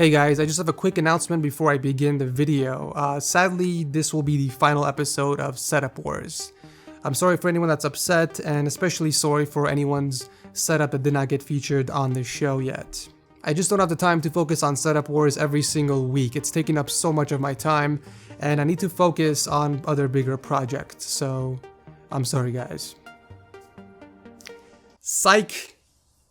Hey guys, I just have a quick announcement before I begin the video. Sadly, this will be the final episode of Setup Wars. I'm sorry for anyone that's upset, and especially sorry for anyone's setup that did not get featured on the show yet. I just don't have the time to focus on Setup Wars every single week. It's taking up so much of my time, and I need to focus on other bigger projects, so I'm sorry guys. Psych!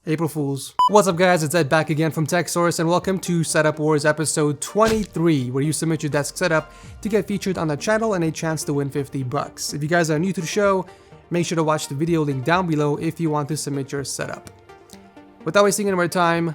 April Fools. What's up guys, it's Ed back again from TechSource, and welcome to Setup Wars episode 23, where you submit your desk setup to get featured on the channel and a chance to win $50. If you guys are new to the show, make sure to watch the video link down below if you want to submit your setup. Without wasting any more time,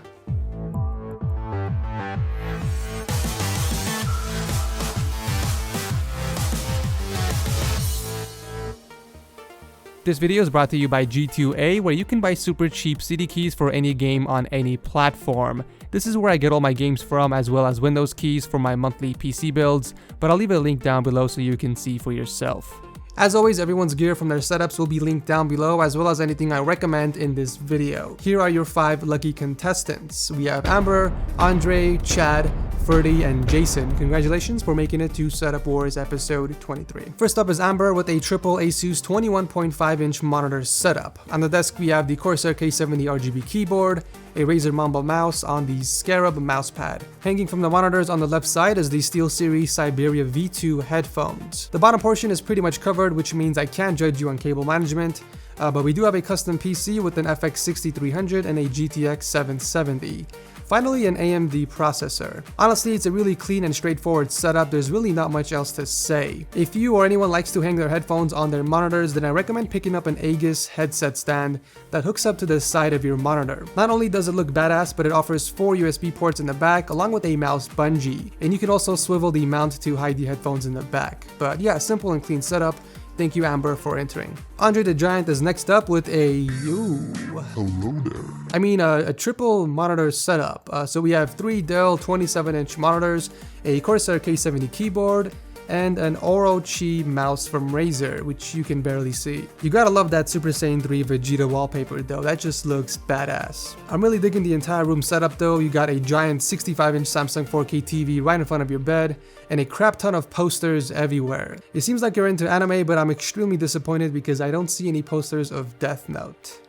this video is brought to you by G2A, where you can buy super cheap CD keys for any game on any platform. This is where I get all my games from, as well as Windows keys for my monthly PC builds, but I'll leave a link down below so you can see for yourself. As always, everyone's gear from their setups will be linked down below, as well as anything I recommend in this video. Here are your 5 lucky contestants. We have Amber, Andre, Chad, Ferdy, and Jason. Congratulations for making it to Setup Wars episode 23. First up is Amber with a triple Asus 21.5-inch monitor setup. On the desk we have the Corsair K70 RGB keyboard, a Razer Mamba mouse on the Scarab mousepad. Hanging from the monitors on the left side is the SteelSeries Siberia V2 headphones. The bottom portion is pretty much covered, which means I can't judge you on cable management, but we do have a custom PC with an FX 6300 and a GTX 770. Finally, an AMD processor. Honestly, it's a really clean and straightforward setup. There's really not much else to say. If you or anyone likes to hang their headphones on their monitors, then I recommend picking up an Aegis headset stand that hooks up to the side of your monitor. Not only does it look badass, but it offers 4 USB ports in the back along with a mouse bungee. And you can also swivel the mount to hide the headphones in the back. But yeah, simple and clean setup. Thank you, Amber, for entering. Andre the Giant is next up with a hello there. A triple monitor setup. So we have 3 Dell 27-inch monitors, a Corsair K70 keyboard, and an Orochi mouse from Razer, which you can barely see. You gotta love that Super Saiyan 3 Vegeta wallpaper though, that just looks badass. I'm really digging the entire room setup though. You got a giant 65-inch Samsung 4K TV right in front of your bed, and a crap ton of posters everywhere. It seems like you're into anime, but I'm extremely disappointed because I don't see any posters of Death Note.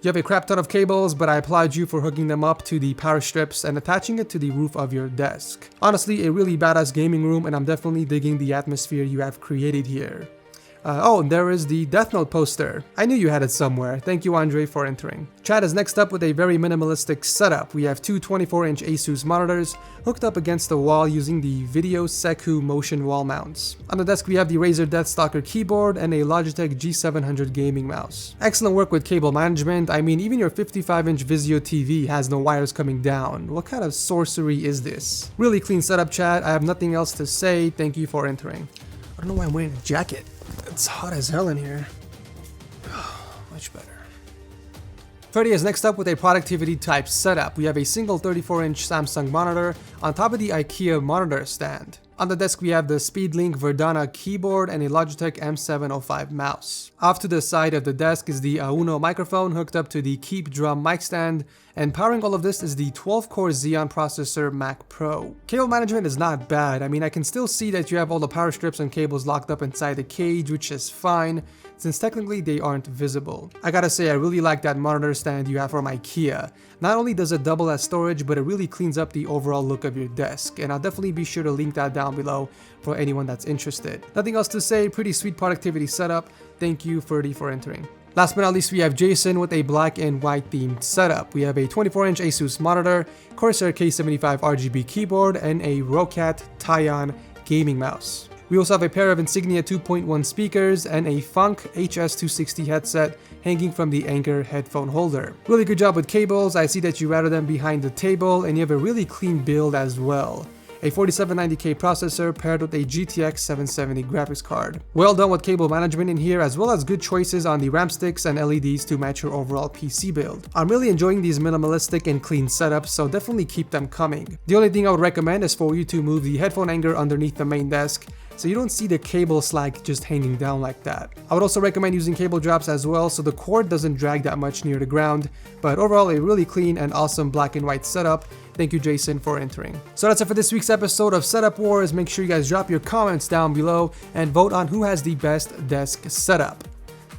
You have a crap ton of cables, but I applaud you for hooking them up to the power strips and attaching it to the roof of your desk. Honestly, a really badass gaming room, and I'm definitely digging the atmosphere you have created here. Oh, and there is the Death Note poster. I knew you had it somewhere. Thank you, Andre, for entering. Chad is next up with a very minimalistic setup. We have 2 24-inch Asus monitors hooked up against the wall using the Video Seku motion wall mounts. On the desk we have the Razer Deathstalker keyboard and a Logitech G700 gaming mouse. Excellent work with cable management. I mean, even your 55-inch Vizio TV has no wires coming down. What kind of sorcery is this? Really clean setup, Chad. I have nothing else to say. Thank you for entering. I don't know why I'm wearing a jacket. It's hot as hell in here. Much better. Ferdy is next up with a productivity type setup. We have a single 34-inch Samsung monitor on top of the IKEA monitor stand. On the desk we have the Speedlink Verdana keyboard and a Logitech M705 mouse. Off to the side of the desk is the Uno microphone hooked up to the Keep Drum mic stand, and powering all of this is the 12-core Xeon processor Mac Pro. Cable management is not bad. I mean, I can still see that you have all the power strips and cables locked up inside the cage, which is fine, since technically they aren't visible. I gotta say, I really like that monitor stand you have from IKEA. Not only does it double as storage, but it really cleans up the overall look of your desk, and I'll definitely be sure to link that down below for anyone that's interested. Nothing else to say, pretty sweet productivity setup. Thank you, Ferdy, for entering. Last but not least, we have Jason with a black and white themed setup. We have a 24-inch Asus monitor, Corsair K75 RGB keyboard, and a Rocat Tyon gaming mouse. We also have a pair of Insignia 2.1 speakers and a Funk HS260 headset hanging from the Anker headphone holder. Really good job with cables. I see that you routed them behind the table, and you have a really clean build as well. A 4790K processor paired with a GTX 770 graphics card. Well done with cable management in here, as well as good choices on the RAM sticks and LEDs to match your overall PC build. I'm really enjoying these minimalistic and clean setups, so definitely keep them coming. The only thing I would recommend is for you to move the headphone hanger underneath the main desk, so you don't see the cable slack just hanging down like that. I would also recommend using cable drops as well so the cord doesn't drag that much near the ground, but overall a really clean and awesome black and white setup, Thank you, Jason, for entering. So that's it for this week's episode of Setup Wars. Make sure you guys drop your comments down below and vote on who has the best desk setup.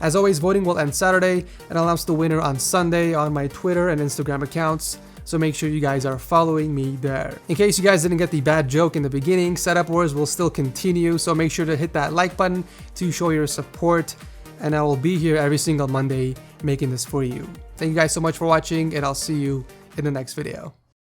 As always, voting will end Saturday, and I'll announce the winner on Sunday on my Twitter and Instagram accounts, so make sure you guys are following me there. In case you guys didn't get the bad joke in the beginning, Setup Wars will still continue, so make sure to hit that like button to show your support, and I will be here every single Monday making this for you. Thank you guys so much for watching, and I'll see you in the next video.